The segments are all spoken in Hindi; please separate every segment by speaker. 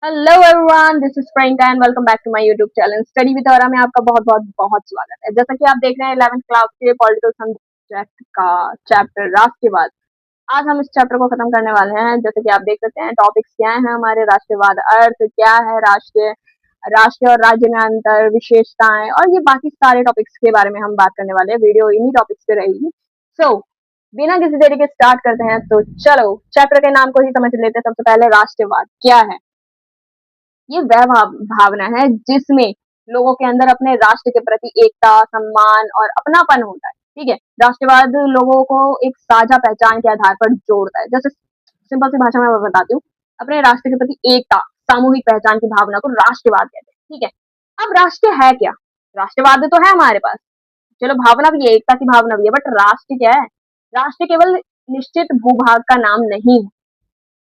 Speaker 1: Hello everyone, this is Priyanka and welcome back to my YouTube channel study with aura में आपका बहुत बहुत बहुत स्वागत है। जैसा कि आप देख रहे हैं 11th क्लास के पॉलिटिकल सब्जेक्ट का चैप्टर राष्ट्रवाद। आज हम इस चैप्टर को खत्म करने वाले हैं। जैसे कि आप देख सकते हैं टॉपिक्स क्या हैं हमारे। राष्ट्रवाद अर्थ क्या है, राष्ट्र राष्ट्र और राज्य में अंतर, विशेषताएं और ये बाकी सारे टॉपिक्स के बारे में हम बात करने वाले हैं। वीडियो इन्हीं टॉपिक्स पे रहेगी। सो बिना किसी देरी के स्टार्ट करते हैं। तो चलो चैप्टर के नाम को ही समझ लेते हैं। सबसे पहले राष्ट्रवाद क्या है। ये वह भावना है जिसमें लोगों के अंदर अपने राष्ट्र के प्रति एकता, सम्मान और अपनापन होता है। ठीक है, राष्ट्रवाद लोगों को एक साझा पहचान के आधार पर जोड़ता है। जैसे सिंपल सी भाषा में मैं बताती हूँ, अपने राष्ट्र के प्रति एकता, सामूहिक पहचान की भावना को राष्ट्रवाद कहते हैं। ठीक है, अब राष्ट्र है क्या? राष्ट्रवाद तो है हमारे पास, चलो भावना भी है, एकता की भावना भी है, बट राष्ट्र क्या है? राष्ट्र केवल निश्चित भूभाग का नाम नहीं है।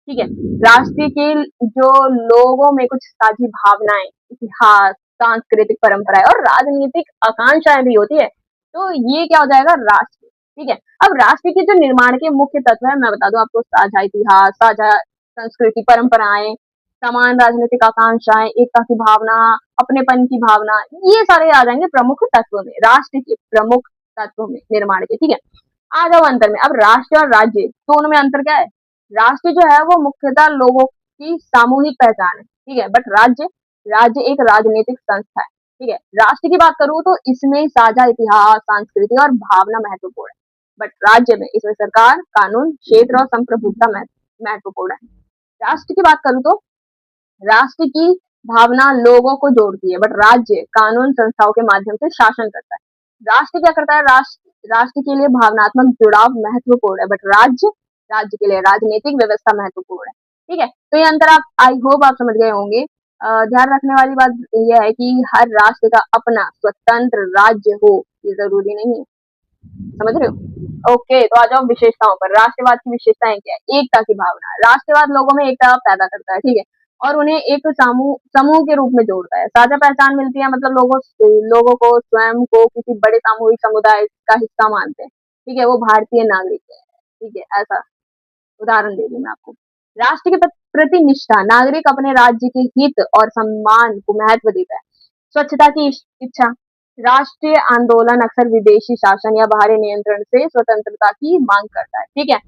Speaker 1: ठीक है, राष्ट्र के जो लोगों में कुछ साझी भावनाएं, इतिहास, सांस्कृतिक परंपराएं और राजनीतिक आकांक्षाएं भी होती है। तो ये क्या हो जाएगा? राष्ट्र। ठीक है, अब राष्ट्र के जो निर्माण के मुख्य तत्व है मैं बता दूं आपको। साझा इतिहास, साझा संस्कृति, परंपराएं, समान राजनीतिक आकांक्षाएं, एकता की भावना, अपनेपन की भावना, ये सारे आ जाएंगे प्रमुख तत्व में, राष्ट्र के प्रमुख तत्व में निर्माण के। ठीक है, आ जाओ अंतर में। अब राष्ट्र और राज्य दोनों में अंतर क्या है? राष्ट्र जो है वो मुख्यतः लोगों की सामूहिक पहचान है। ठीक है, बट राज्य राज्य एक राजनीतिक संस्था है। ठीक है, राष्ट्र की बात करूं तो इसमें साझा इतिहास, संस्कृति और भावना महत्वपूर्ण है। बट राज्य में इसमें सरकार, कानून, क्षेत्र और संप्रभुता महत्वपूर्ण है। राष्ट्र की बात करूं तो राष्ट्र की भावना लोगों को जोड़ती है, बट राज्य कानून संस्थाओं के माध्यम से शासन करता है। राष्ट्र क्या करता है? राष्ट्र के लिए भावनात्मक जुड़ाव महत्वपूर्ण है, बट राज्य राज्य के लिए राजनीतिक व्यवस्था महत्वपूर्ण है। ठीक है, तो ये अंतर आप आई होप आप समझ गए होंगे। ध्यान रखने वाली बात यह है कि हर राष्ट्र का अपना स्वतंत्र राज्य हो ये जरूरी नहीं है। समझ रहे हो? ओके, तो आ जाओ विशेषताओं पर। राष्ट्रवाद की विशेषताएं क्या है? एकता की भावना। राष्ट्रवाद लोगों में एकता पैदा करता है। ठीक है, और उन्हें एक समूह के रूप में जोड़ता है। साझा पहचान मिलती है, मतलब लोगों को स्वयं को किसी बड़े सामूहिक समुदाय का हिस्सा मानते हैं। ठीक है, वो भारतीय नागरिक है। ठीक है, ऐसा उदाहरण दे रही मैं आपको। राष्ट्र के प्रति निष्ठा। नागरिक अपने राज्य के हित और सम्मान को महत्व देता है। स्वच्छता की इच्छा। राष्ट्रीय आंदोलन अक्सर विदेशी शासन या बाहरी नियंत्रण से स्वतंत्रता की मांग करता है। ठीक है,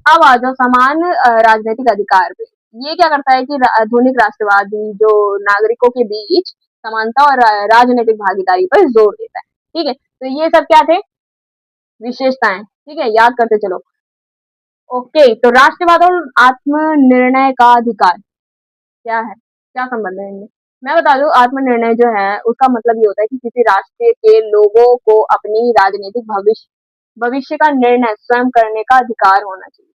Speaker 1: अब आ जाओ समान राजनीतिक अधिकार पे। ये क्या करता है कि आधुनिक राष्ट्रवादी जो नागरिकों के बीच समानता और राजनीतिक भागीदारी पर जोर देता है। ठीक है, तो ये सब क्या थे? विशेषताएं। ठीक है, याद करते चलो। ओके, तो राष्ट्रवाद और आत्मनिर्णय का अधिकार क्या है? क्या संबंध है इनमें? मैं बता दूं, आत्मनिर्णय जो है उसका मतलब ये होता है कि किसी राष्ट्र के लोगों को अपनी राजनीतिक भविष्य का निर्णय स्वयं करने का अधिकार होना चाहिए।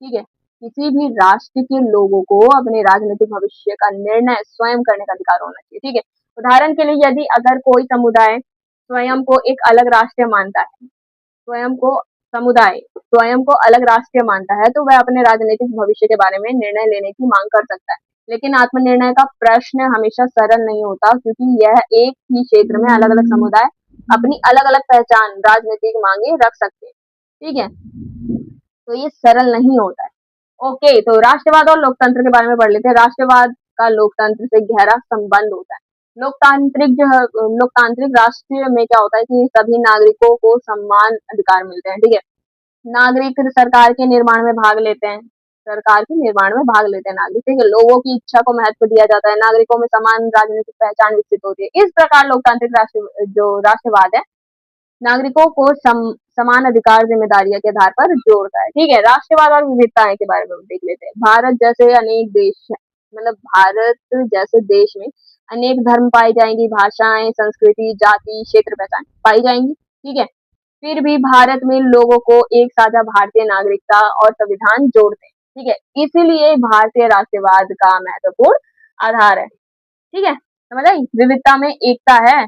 Speaker 1: ठीक है, किसी भी राष्ट्र के लोगों को अपने राजनीतिक भविष्य का निर्णय स्वयं करने का अधिकार होना चाहिए। ठीक है, उदाहरण के लिए यदि अगर कोई समुदाय स्वयं को एक अलग राष्ट्र मानता है, स्वयं को समुदाय स्वयं को अलग राष्ट्रीय मानता है, तो वह अपने राजनीतिक भविष्य के बारे में निर्णय लेने की मांग कर सकता है। लेकिन आत्मनिर्णय का प्रश्न हमेशा सरल नहीं होता, क्योंकि यह एक ही क्षेत्र में अलग अलग समुदाय अपनी अलग अलग पहचान, राजनीतिक मांगे रख सकते हैं। ठीक है, तो ये सरल नहीं होता है। ओके, तो राष्ट्रवाद और लोकतंत्र के बारे में पढ़ लेते हैं। राष्ट्रवाद का लोकतंत्र से गहरा संबंध होता है। लोकतांत्रिक जो है, लोकतांत्रिक राष्ट्र में क्या होता है कि सभी नागरिकों को समान अधिकार मिलते हैं। ठीक है, नागरिक सरकार के निर्माण में भाग लेते हैं। सरकार के निर्माण में भाग लेते हैं नागरिक। ठीक है, लोगों की इच्छा को महत्व दिया जाता है। नागरिकों में समान राजनीतिक पहचान विकसित होती है। इस प्रकार लोकतांत्रिक राष्ट्र जो राष्ट्रवाद है नागरिकों को समान अधिकार जिम्मेदारियों के आधार पर जोड़ता है। ठीक है, राष्ट्रवाद और विविधताएं के बारे में देख लेते हैं। भारत जैसे देश में अनेक धर्म पाए जाएंगी, भाषाएं, संस्कृति, जाति, क्षेत्र पहचान पाई जाएंगी। ठीक है, फिर भी भारत में लोगों को एक साझा भारतीय नागरिकता और संविधान जोड़ते हैं। ठीक है, इसीलिए भारतीय राष्ट्रवाद का महत्वपूर्ण आधार है। ठीक है, समझ आई? विविधता में एकता है।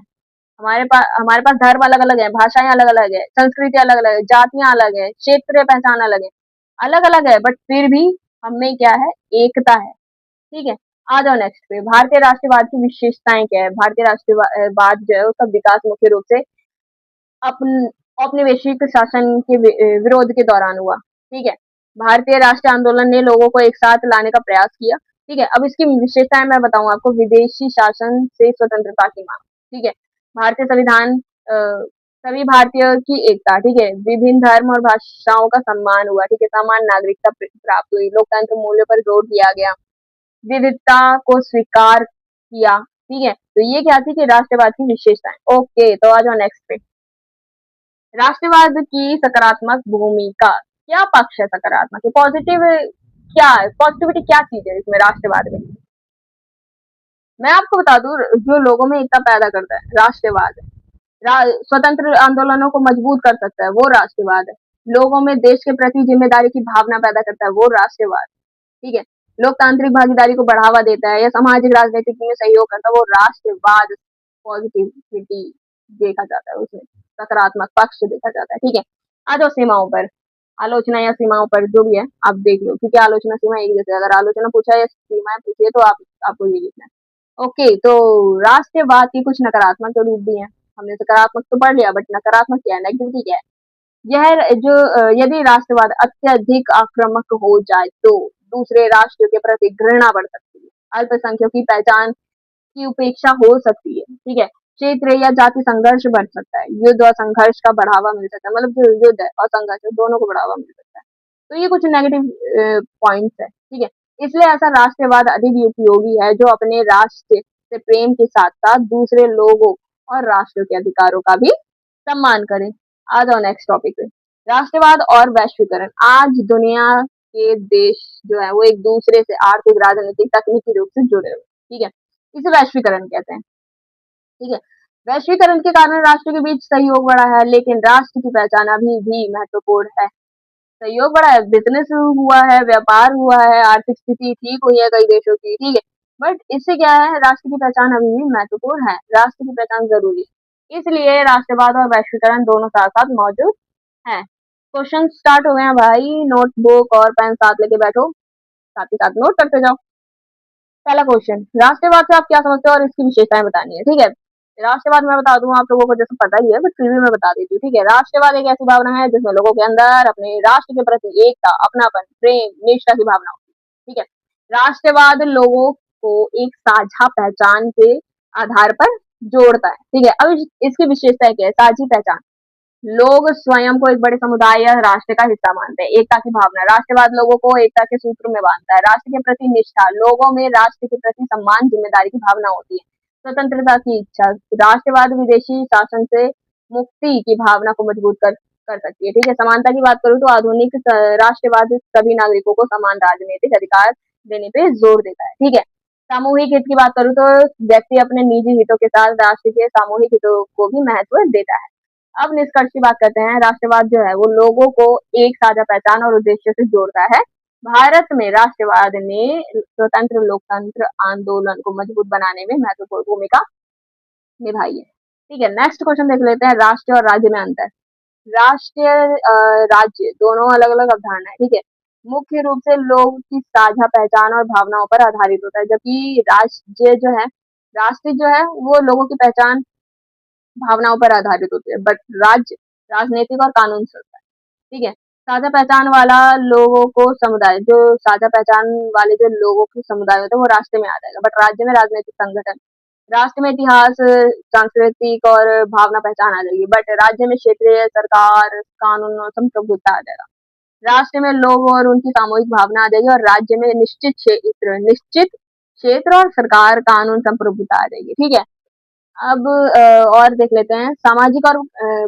Speaker 1: हमारे पास धर्म अलग अलग है, भाषाएं अलग अलग है, संस्कृति अलग अलग है, जातियां अलग है, क्षेत्रीय पहचान अलग अलग है, बट फिर भी हमें क्या है? एकता है। ठीक है, आ जाओ नेक्स्ट पे। भारतीय राष्ट्रवाद की विशेषताएं क्या है? भारतीय राष्ट्रवाद जो है उसका विकास मुख्य रूप से औपनिवेशिक शासन के विरोध के दौरान हुआ। ठीक है, भारतीय राष्ट्रीय आंदोलन ने लोगों को एक साथ लाने का प्रयास किया। ठीक है, अब इसकी विशेषताएं मैं बताऊं आपको। विदेशी शासन से स्वतंत्रता की मांग, ठीक है, भारतीय संविधान, सभी भारतीयों की एकता, ठीक है, विभिन्न धर्म और भाषाओं का सम्मान हुआ, ठीक है, समान नागरिकता प्राप्त हुई, लोकतंत्र मूल्यों पर जोर दिया गया, विविधता को स्वीकार किया, ठीक है। तो ये क्या थी कि राष्ट्रवाद की विशेषताएं। ओके, तो आ जाओ नेक्स्ट पे। राष्ट्रवाद की सकारात्मक भूमिका, क्या पक्ष है सकारात्मक, पॉजिटिव, क्या पॉजिटिविटी, क्या चीज है इसमें राष्ट्रवाद में। मैं आपको बता दूं, जो लोगों में एकता पैदा करता है राष्ट्रवाद है। स्वतंत्र आंदोलनों को मजबूत कर सकता है वो राष्ट्रवाद है। लोगों में देश के प्रति जिम्मेदारी की भावना पैदा करता है वो राष्ट्रवाद, ठीक है। लोकतांत्रिक भागीदारी को बढ़ावा देता है या सामाजिक राजनीतिक में सहयोग करता है वो राष्ट्रवाद। पॉजिटिविटी देखा जाता है उसमें, सकारात्मक पक्ष देखा जाता है, ठीक है। आ जाओ सीमाओं पर, आलोचना या सीमाओं पर, जो भी है आप देख लो, क्योंकि आलोचना सीमा एक जैसे, अगर आलोचना पूछा या सीमाएं पूछिए तो आप आपको ये लिखना है। ओके, तो राष्ट्रवाद की कुछ नकारात्मक रूप भी हैं। हमने सकारात्मक तो पढ़ लिया, बट नकारात्मक क्या है, नेगेटिविटी क्या है। यह जो यदि राष्ट्रवाद अत्यधिक आक्रामक हो जाए तो दूसरे राष्ट्र के प्रति घृणा बढ़ सकती है, अल्पसंख्यकों की पहचान की उपेक्षा हो सकती है, ठीक है, क्षेत्र या जाति संघर्ष बढ़ सकता है, युद्ध और संघर्ष का बढ़ावा मिल सकता है, मतलब जो युद्ध है और संघर्ष है दोनों को बढ़ावा मिल सकता है। तो ये कुछ नेगेटिव पॉइंट्स है, ठीक है। इसलिए ऐसा राष्ट्रवाद अधिक उपयोगी है जो अपने राष्ट्र से प्रेम के साथ साथ दूसरे लोगों और राष्ट्रों के अधिकारों का भी सम्मान करे। आ जाओ नेक्स्ट टॉपिक पे। राष्ट्रवाद और वैश्वीकरण। आज दुनिया के देश जो है वो एक दूसरे से आर्थिक, राजनीतिक, तकनीकी रूप से जुड़े हुए, ठीक है। इसे वैश्वीकरण कहते हैं, ठीक है। वैश्वीकरण के कारण राष्ट्र के बीच सहयोग बढ़ा है, लेकिन राष्ट्र की पहचान अभी भी महत्वपूर्ण है। सहयोग बढ़ा है, बिजनेस हुआ है, व्यापार हुआ है, आर्थिक स्थिति ठीक हुई है कई देशों की, ठीक है। बट इससे क्या है, राष्ट्र की पहचान अभी भी महत्वपूर्ण है, राष्ट्र की पहचान जरूरी है। इसलिए राष्ट्रवाद और वैश्वीकरण दोनों साथ साथ मौजूद हैं। क्वेश्चन स्टार्ट हो गए हैं भाई, नोटबुक और पेन साथ लेके बैठो, साथ ही साथ नोट करते जाओ। पहला क्वेश्चन, राष्ट्रवाद से आप क्या समझते हो और इसकी विशेषताएं बतानी है, ठीक है। राष्ट्रवाद मैं बता दूं आप लोगों को, जैसे पता ही है बट फिर भी मैं बता देती हूँ, ठीक है। राष्ट्रवाद एक ऐसी भावना है जिसमें लोगों के अंदर अपने राष्ट्र के प्रति एकता, अपनापन, प्रेम, निष्ठा की भावना होती है, ठीक है। राष्ट्रवाद लोगों को एक साझा पहचान के आधार पर जोड़ता है, ठीक है। अब इसकी विशेषता क्या है, साझी पहचान। लोग स्वयं को एक बड़े समुदाय या राष्ट्र का हिस्सा मानते हैं, एकता की भावना। राष्ट्रवाद लोगों को एकता के सूत्र में बांधता है। राष्ट्र के प्रति निष्ठा, लोगों में राष्ट्र के प्रति सम्मान, जिम्मेदारी की भावना होती है। स्वतंत्रता की इच्छा, राष्ट्रवाद विदेशी शासन से मुक्ति की भावना को मजबूत कर सकती है, ठीक है। समानता की बात करूँ तो आधुनिक राष्ट्रवाद सभी नागरिकों को समान राजनीतिक अधिकार देने पे जोर देता है, ठीक है। सामूहिक हित की बात करूँ तो व्यक्ति अपने निजी हितों के साथ राष्ट्र के सामूहिक हितों को भी महत्व देता है। अब निष्कर्ष की बात करते हैं। राष्ट्रवाद जो है वो लोगों को एक साझा पहचान और उद्देश्य से जोड़ता है। भारत में राष्ट्रवाद ने स्वतंत्र लोकतंत्र आंदोलन को मजबूत बनाने में महत्वपूर्ण भूमिका निभाई है, ठीक है। नेक्स्ट क्वेश्चन देख लेते हैं, राष्ट्र और राज्य में अंतर। राष्ट्र राज्य दोनों अलग अलग अवधारणा है, ठीक है। मुख्य रूप से लोग की साझा पहचान और भावनाओं पर आधारित होता है, जबकि राज्य जो है, राष्ट्र जो है वो लोगों की पहचान, भावनाओं पर आधारित होते हैं, बट राज्य राजनीतिक और कानून से होता है, ठीक है। साझा पहचान वाला लोगों को समुदाय, जो साझा पहचान वाले जो लोगों के समुदाय होते हैं वो राष्ट्र में आ जाएगा, बट राज्य में राजनीतिक संगठन। राष्ट्र में इतिहास, सांस्कृतिक और भावना पहचान आ जाएगी, बट राज्य में क्षेत्रीय सरकार, कानून और संप्रभुता आ जाएगा। राष्ट्र में लोग और उनकी सामूहिक भावना आ जाएगी, और राज्य में निश्चित क्षेत्र और सरकार, कानून, संप्रभुता आ जाएगी, ठीक है। अब और देख लेते हैं, सामाजिक और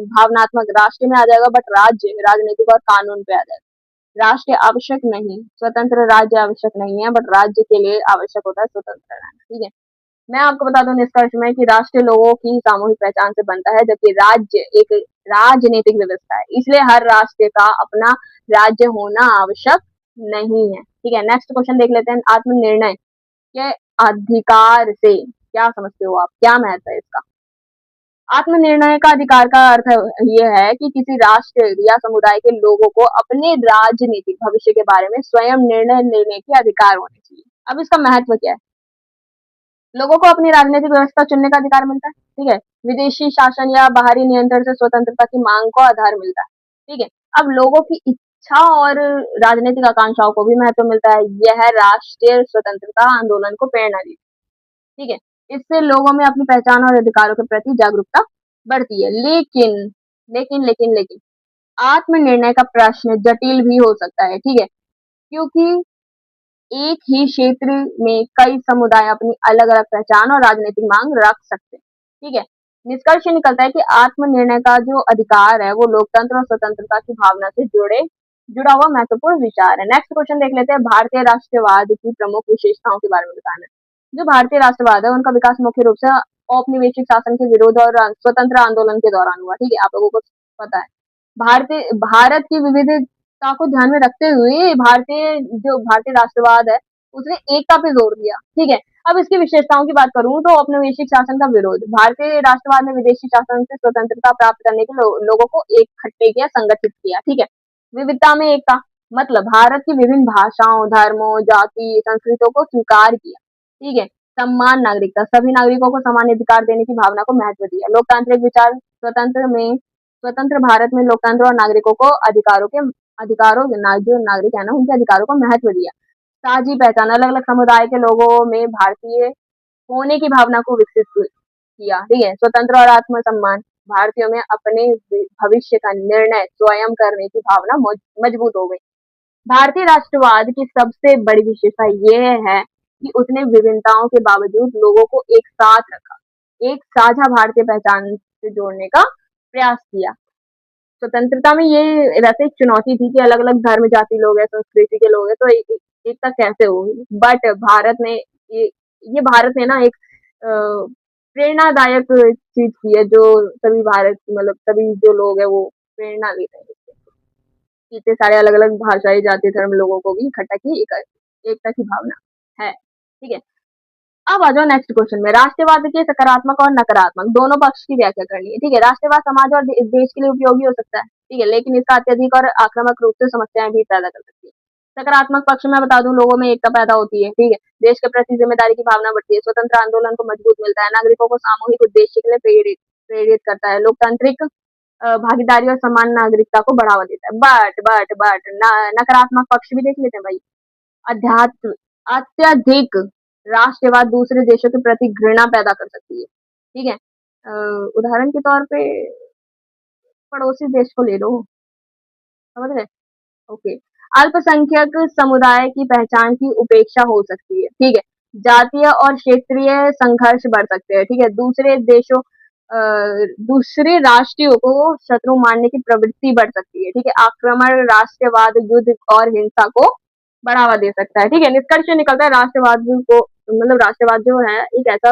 Speaker 1: भावनात्मक राष्ट्र में आ जाएगा, बट राज्य राजनीतिक और कानून पे आ जाएगा। राष्ट्र आवश्यक नहीं, स्वतंत्र राज्य आवश्यक नहीं है, बट राज्य के लिए आवश्यक होता है स्वतंत्र रहना, ठीक है। मैं आपको बता दूं निष्कर्ष में कि राष्ट्र लोगों की सामूहिक पहचान से बनता है, जबकि राज्य एक राजनीतिक व्यवस्था है। इसलिए हर राष्ट्र का अपना राज्य होना आवश्यक नहीं है, ठीक है। नेक्स्ट क्वेश्चन देख लेते हैं, आत्मनिर्णय के अधिकार से क्या समझते हो आप, क्या महत्व है इसका। आत्मनिर्णय का अधिकार का अर्थ ये है कि किसी राष्ट्र या समुदाय के लोगों को अपने राजनीतिक भविष्य के बारे में स्वयं निर्णय लेने के अधिकार होने चाहिए। अब इसका महत्व क्या है, लोगों को अपनी राजनीतिक व्यवस्था चुनने का अधिकार मिलता है, ठीक है। विदेशी शासन या बाहरी नियंत्रण से स्वतंत्रता की मांग को आधार मिलता है, ठीक है। अब लोगों की इच्छा और राजनीतिक आकांक्षाओं को भी महत्व मिलता है। यह राष्ट्रीय स्वतंत्रता आंदोलन को प्रेरणा दी। ठीक है, इससे लोगों में अपनी पहचान और अधिकारों के प्रति जागरूकता बढ़ती है। लेकिन आत्मनिर्णय का प्रश्न जटिल भी हो सकता है। ठीक है, क्योंकि एक ही क्षेत्र में कई समुदाय अपनी अलग-अलग पहचान और राजनीतिक मांग रख सकते हैं। ठीक है, निष्कर्ष ये निकलता है कि आत्मनिर्णय का जो अधिकार है वो लोकतंत्र और स्वतंत्रता की भावना से जुड़ा हुआ महत्वपूर्ण विचार है। नेक्स्ट क्वेश्चन देख लेते हैं, भारतीय राष्ट्रवाद की प्रमुख विशेषताओं के बारे में बताना है। जो भारतीय राष्ट्रवाद है उनका विकास मुख्य रूप से औपनिवेशिक शासन के विरोध और स्वतंत्र आंदोलन के दौरान हुआ। ठीक है, आप लोगों को पता है। भारत की विविधता को ध्यान में रखते हुए भारतीय राष्ट्रवाद है उसने एकता पे जोर दिया। ठीक है, अब इसकी विशेषताओं की बात करूं तो औपनिवेशिक शासन का विरोध। भारतीय राष्ट्रवाद ने विदेशी शासन से स्वतंत्रता प्राप्त करने के लोगों को इकट्ठे किया, संगठित किया। ठीक है, विविधता में एकता मतलब भारत की विभिन्न भाषाओं, धर्मों, जाति, संस्कृतियों को स्वीकार किया। ठीक है, सम्मान नागरिकता, सभी नागरिकों को समान अधिकार देने की भावना को महत्व दिया। लोकतांत्रिक विचार, स्वतंत्र भारत में लोकतंत्र और नागरिकों को जो नागरिक है ना उनके अधिकारों को महत्व दिया। साझी पहचान, अलग अलग समुदाय के लोगों में भारतीय होने की भावना को विकसित किया। ठीक है, स्वतंत्र और आत्मसम्मान, भारतीयों में अपने भविष्य का निर्णय स्वयं करने की भावना मजबूत हो गई। भारतीय राष्ट्रवाद की सबसे बड़ी विशेषता यह है कि उसने विभिन्नताओं के बावजूद लोगों को एक साथ रखा, एक साझा भारतीय पहचान से जोड़ने का प्रयास किया। स्वतंत्रता में ये वैसे एक चुनौती थी कि अलग-अलग धर्म, जाति लोग हैं, संस्कृति के लोग हैं, तो एकता कैसे होगी? बट भारत ने ना एक प्रेरणादायक चीज की है जो सभी जो लोग हैं वो प्रेरणा लेते हैं। इतने सारे अलग-अलग भाषाई, जाति, धर्म लोगों को भी इकट्ठा की एकता की भावना है। ठीक है, अब आ जाओ नेक्स्ट क्वेश्चन में। राष्ट्रवाद के सकारात्मक और नकारात्मक दोनों पक्ष की व्याख्या करनी है। ठीक है, राष्ट्रवाद समाज और देश के लिए उपयोगी हो सकता है। ठीक है, लेकिन इसका अत्यधिक और आक्रामक रूप से समस्याएं भी पैदा कर सकती है। सकारात्मक पक्ष में बता दूं, लोगों में एकता पैदा होती है। ठीक है, देश के प्रति जिम्मेदारी की भावना बढ़ती है, स्वतंत्र आंदोलन को मजबूत मिलता है, नागरिकों को सामूहिक उद्देश्य के लिए प्रेरित करता है, लोकतांत्रिक भागीदारी और समान नागरिकता को बढ़ावा देता है। बट नकारात्मक पक्ष भी देख लेते हैं भाई। अध्यात्म अत्यधिक राष्ट्रवाद दूसरे देशों के प्रति घृणा पैदा कर सकती है। ठीक है, उदाहरण के तौर पे पड़ोसी देश को ले लो, समझ रहे? ओके, अल्पसंख्यक समुदाय की पहचान की उपेक्षा हो सकती है। ठीक है, जातीय और क्षेत्रीय संघर्ष बढ़ सकते हैं। ठीक है, दूसरे राष्ट्रीयों को शत्रु मानने की प्रवृत्ति बढ़ सकती है। ठीक है, आक्रमण, राष्ट्रवाद, युद्ध और हिंसा को बढ़ावा दे सकता है। ठीक है, निष्कर्ष निकलता है राष्ट्रवाद जो है एक ऐसा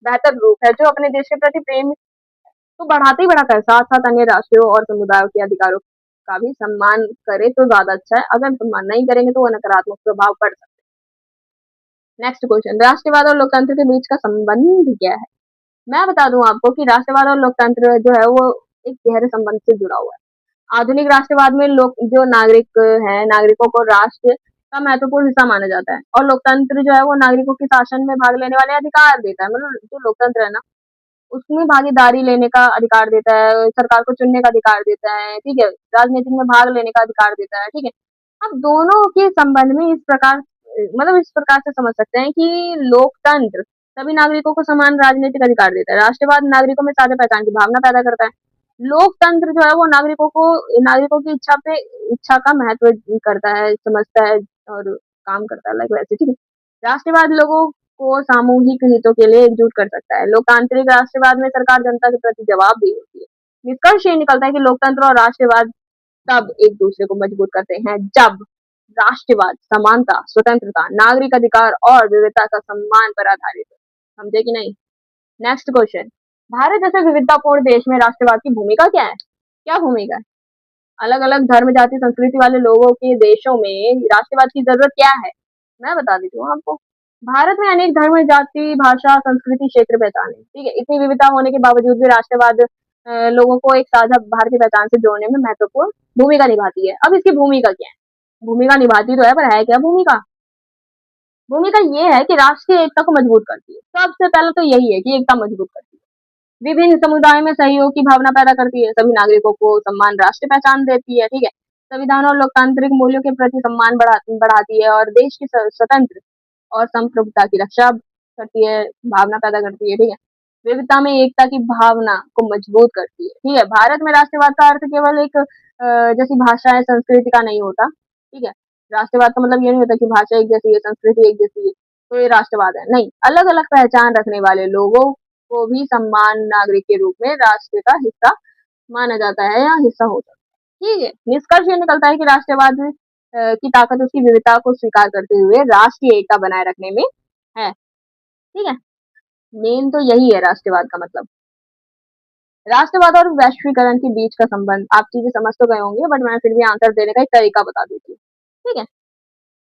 Speaker 1: बेहतर रूप है जो अपने देश के प्रति प्रेम तो बढ़ाते ही बढ़ाता है, साथ साथ अन्य राष्ट्रों और समुदायों के अधिकारों का भी सम्मान करे तो ज्यादा अच्छा है। अगर सम्मान नहीं करेंगे तो वो नकारात्मक प्रभाव पड़ सकता है। नेक्स्ट क्वेश्चन, राष्ट्रवाद और लोकतंत्र के बीच का संबंध क्या है? मैं बता दूं आपको कि राष्ट्रवाद और लोकतंत्र जो है वो एक गहरे संबंध से जुड़ा हुआ है। आधुनिक राष्ट्रवाद में लोग जो नागरिक है, नागरिकों को राष्ट्र का महत्वपूर्ण हिस्सा माना जाता है, और लोकतंत्र जो है वो नागरिकों के शासन में भाग लेने वाले अधिकार देता है। मतलब जो लोकतंत्र है ना उसमें भागीदारी लेने का अधिकार देता है, सरकार को चुनने का अधिकार देता है। ठीक है, राजनीति में भाग लेने का अधिकार देता है। ठीक है, अब दोनों के संबंध में इस प्रकार से समझ सकते हैं कि लोकतंत्र सभी नागरिकों को समान राजनीतिक अधिकार देता है, राष्ट्रवाद नागरिकों में साझा पहचान की भावना पैदा करता है। लोकतंत्र जो है वो नागरिकों की इच्छा का महत्व करता है, समझता है और काम करता है, लाइक वैसे। ठीक है, राष्ट्रवाद लोगों को सामूहिक हितों के लिए एकजुट कर सकता है। लोकतांत्रिक राष्ट्रवाद में सरकार जनता के प्रति जवाबदेही होती है। निष्कर्ष ये निकलता है कि लोकतंत्र और राष्ट्रवाद तब एक दूसरे को मजबूत करते हैं जब राष्ट्रवाद समानता, स्वतंत्रता, नागरिक अधिकार और विविधता का सम्मान पर आधारित है। समझे कि नहीं? नेक्स्ट क्वेश्चन, भारत जैसे विविधतापूर्ण देश में राष्ट्रवाद की भूमिका क्या है? क्या भूमिका है? अलग अलग धर्म, जाति, संस्कृति वाले लोगों के देशों में राष्ट्रवाद की जरूरत क्या है? मैं बता देती हूँ आपको। भारत में अनेक धर्म, जाति, भाषा, संस्कृति, क्षेत्र पहचान है। ठीक है, इतनी विविधता होने के बावजूद भी राष्ट्रवाद लोगों को एक साझा भारतीय पहचान से जोड़ने में महत्वपूर्ण भूमिका निभाती है। अब इसकी भूमिका क्या है? भूमिका निभाती तो है, पर है क्या भूमिका? भूमिका ये है कि राष्ट्रीय एकता को मजबूत करती है। सबसे पहले तो यही है कि एकता मजबूत करती है, विभिन्न समुदायों में सहयोग की भावना पैदा करती है, सभी नागरिकों को सम्मान राष्ट्रीय पहचान देती है। ठीक है, संविधान और लोकतांत्रिक मूल्यों के प्रति सम्मान बढ़ाती है और देश की स्वतंत्र और संप्रभुता की रक्षा करती है, भावना पैदा करती है, ठीक है। विविधता में एकता की भावना को मजबूत करती है, ठीक है। भारत में राष्ट्रवाद का अर्थ केवल एक जैसी भाषा है, संस्कृति का नहीं होता, ठीक है। राष्ट्रवाद का मतलब ये नहीं होता कि भाषा एक जैसी है, संस्कृति एक जैसी है, तो ये राष्ट्रवाद है। नहीं, अलग-अलग पहचान रखने वाले लोगों को भी सम्मान नागरिक के रूप में राष्ट्र का हिस्सा माना जाता है या हिस्सा हो सकता है, ठीक है। निष्कर्ष ये निकलता है कि राष्ट्रवाद की ताकत उसकी विविधता को स्वीकार करते हुए राष्ट्रीय एकता बनाए रखने में है, ठीक है। मेन तो यही है राष्ट्रवाद का मतलब। राष्ट्रवाद और वैश्वीकरण के बीच का संबंध आप चीजें समझ तो गए होंगे, बट मैं फिर भी आंसर देने का एक तरीका बता देती हूँ, ठीक है।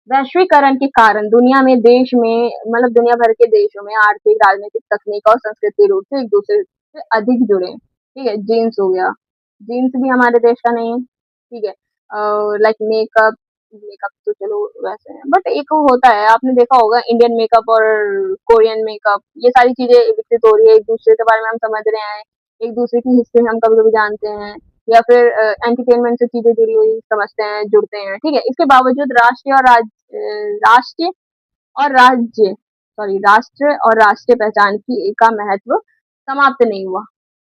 Speaker 1: वैश्वीकरण के कारण दुनिया में देश में मतलब दुनिया भर के देशों में आर्थिक, राजनीतिक, तकनीक और संस्कृति रूप से एक दूसरे से अधिक जुड़े हैं, ठीक है। जीन्स हो गया, जीन्स भी हमारे देश का नहीं है, ठीक है। लाइक मेकअप, मेकअप तो चलो वैसे है, बट एक वो होता है, आपने देखा होगा इंडियन मेकअप और कोरियन मेकअप, ये सारी चीजें विकसित हो रही है, एक दूसरे के बारे में हम समझ रहे हैं, एक दूसरे की हिस्ट्री हम कभी कभी जानते हैं, या फिर एंटरटेनमेंट से चीजें जुड़ी हुई समझते हैं, जुड़ते हैं, ठीक है। इसके बावजूद राष्ट्रीय और राज्य सॉरी राष्ट्र और राष्ट्रीय पहचान की का महत्व समाप्त नहीं हुआ।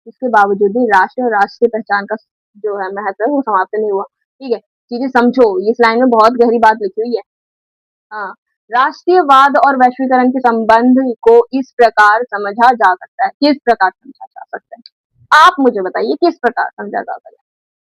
Speaker 1: इसके बावजूद भी राष्ट्र और राष्ट्रीय पहचान का जो है महत्व है वो समाप्त नहीं हुआ, ठीक है। चीजें समझो, इस लाइन में बहुत गहरी बात लिखी हुई है। हाँ, राष्ट्रीयवाद और वैश्वीकरण के संबंध को इस प्रकार समझा जा सकता है। किस प्रकार समझा जा सकता है, आप मुझे बताइए किस प्रकार समझा जा सकता है।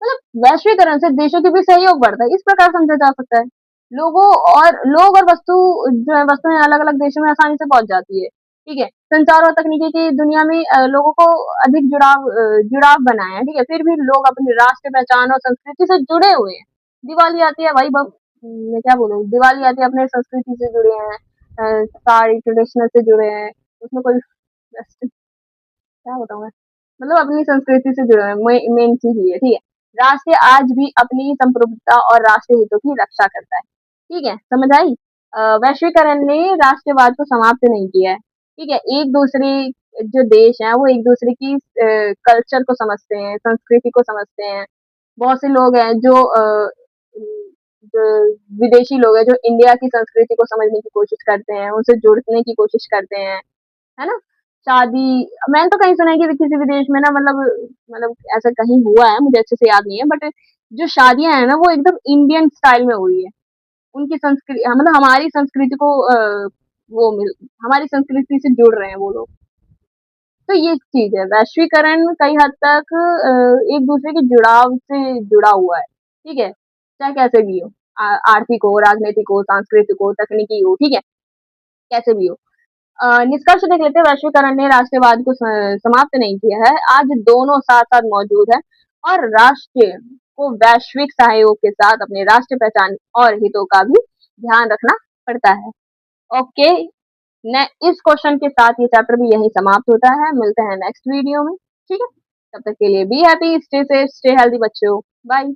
Speaker 1: मतलब वैश्वीकरण से देशों के बीच सहयोग बढ़ता है, इस प्रकार समझा जा सकता है। लोग और वस्तु जो है वस्तुएं अलग अलग देशों में आसानी से पहुंच जाती है, ठीक है। संचार और तकनीकी की दुनिया में लोगों को अधिक जुड़ाव बनाए हैं, ठीक है। फिर भी लोग अपनी राष्ट्रीय पहचान और संस्कृति से जुड़े हुए हैं। दिवाली आती है भाई, मैं क्या बोलूँ, दिवाली आती है अपने संस्कृति से जुड़े हैं, साड़ी ट्रेडिशनल से जुड़े हैं, उसमें कोई क्या बताऊँ मैं, मतलब अपनी संस्कृति से जुड़े हुए हैं, मेन चीज़ ये है, ठीक है। राष्ट्र आज भी अपनी संप्रभुता और राष्ट्रीय हितों की रक्षा करता है, ठीक है, समझ आई? वैश्वीकरण ने राष्ट्रवाद को समाप्त नहीं किया है, ठीक है। एक दूसरे जो देश हैं वो एक दूसरे की कल्चर को समझते हैं, संस्कृति को समझते हैं। बहुत से लोग हैं जो विदेशी लोग हैं जो इंडिया की संस्कृति को समझने की कोशिश करते हैं, उनसे जुड़ने की कोशिश करते हैं, है ना? शादी मैंने तो कहीं सुना है कि किसी विदेश में ना मतलब ऐसा कहीं हुआ है, मुझे अच्छे से याद नहीं है, बट जो शादियाँ हैं ना वो एकदम इंडियन स्टाइल में हुई है। उनकी मतलब हमारी संस्कृति को वो मिल हमारी संस्कृति से जुड़ रहे हैं वो लोग। तो ये चीज़ है, वैश्वीकरण कई हद तक एक दूसरे के जुड़ाव से जुड़ा हुआ है, ठीक है? चाहे कैसे भी हो, आर्थिक हो, राजनीतिक हो, सांस्कृतिक हो, तकनीकी हो, ठीक है? कैसे भी हो। निष्कर्ष देख लेते हैं, वैश्वीकरण ने राष्ट्रवाद को समाप्त नहीं किया है, आज दोनों साथ-साथ मौजूद है और राष्ट्र को वैश्विक सहयोग के साथ अपने राष्ट्रीय पहचान और हितों का भी ध्यान रखना पड़ता है। ओके, ने इस क्वेश्चन के साथ ये चैप्टर भी यहीं समाप्त होता है, मिलते हैं नेक्स्ट वीडियो में, ठीक है? तब तक के लिए be happy, stay safe, stay healthy बच्चों, बाय।